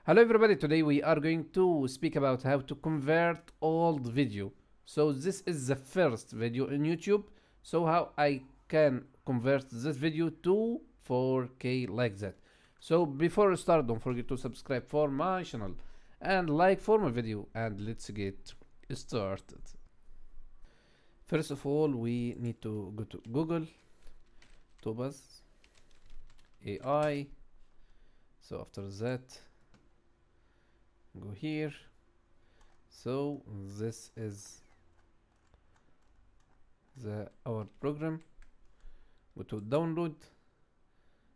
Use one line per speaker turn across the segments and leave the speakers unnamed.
Hello everybody, today we are going to speak about how to convert old video. So this is the first video on YouTube, so how I can convert this video to 4K like that. So before we start, don't forget to subscribe for my channel and like for my video, and let's get started. First of all, we need to go to Google, Topaz, AI. So after that, go here. So this is our program. Go to download.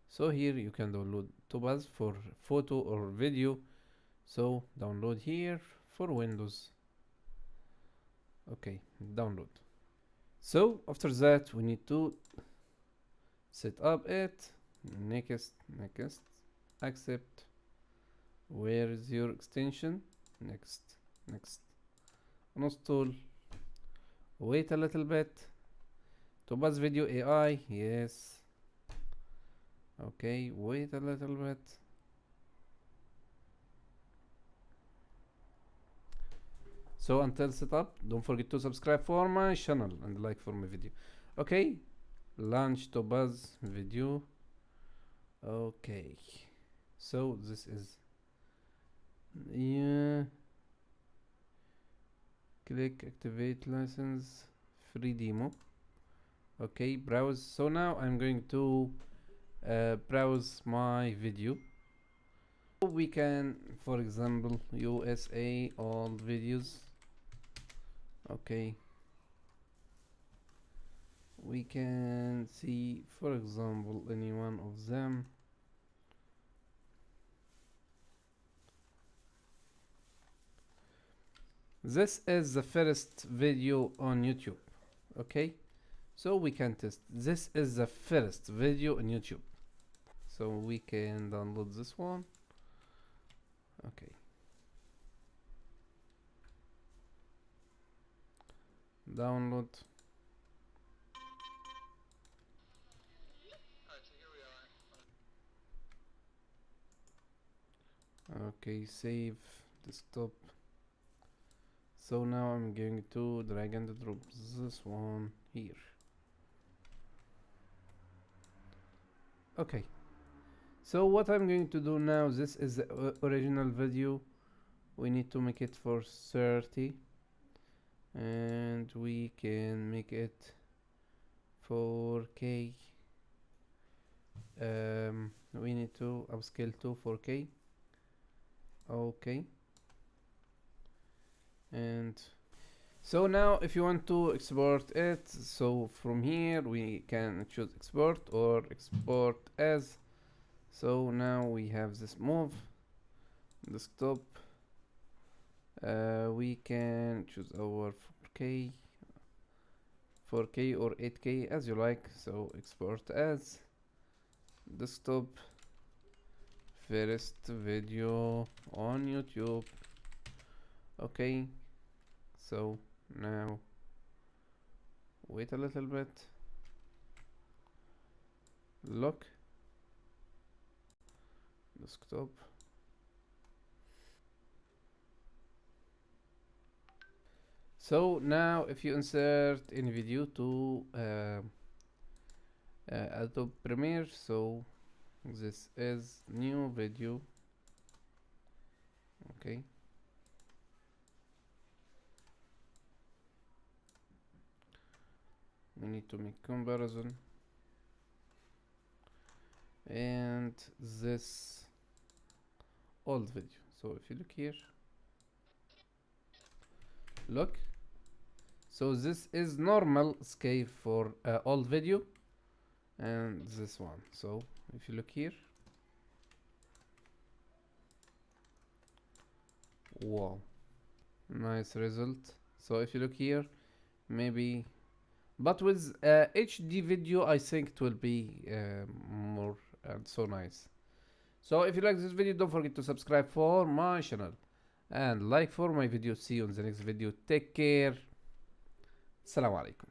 So here you can download Topaz for photo or video. So download here for Windows. Okay, download. So after that we need to set up it. Next, accept. Where is your extension? Next, install. Wait a little bit. Topaz video AI, yes. Okay, wait a little bit. So until set up, don't forget to subscribe for my channel and like for my video. Okay, launch Topaz video. Okay, so this is, yeah, click activate license, free demo. Okay, browse. So now I'm going to browse my video. We can, for example, USA all videos. Okay, we can see, for example, any one of them. This is the first video on YouTube. Okay, so we can test. This is the first video on YouTube, so we can download this one. Okay, download. Okay, save desktop. So now I'm going to drag and drop this one here. Okay, so what I'm going to do now, this is the original video. We need to make it for 30, and we can make it 4K. We need to upscale to 4K. Okay, and so now if you want to export it, so from here we can choose export or export as. So now we have this move desktop. We can choose our 4K or 8K as you like. So export as desktop, first video on YouTube. Okay, so now wait a little bit. Look, desktop. So now if you insert any video to Adobe Premiere, so this is new video. Okay, we need to make comparison, and this old video. So if you look here, look, so this is normal scale for old video, and this one. So if you look here, wow, nice result. So if you look here, maybe, but with HD video I think it will be more and so nice. So if you like this video, don't forget to subscribe for my channel and like for my video. See you in the next video. Take care. Assalamu alaikum.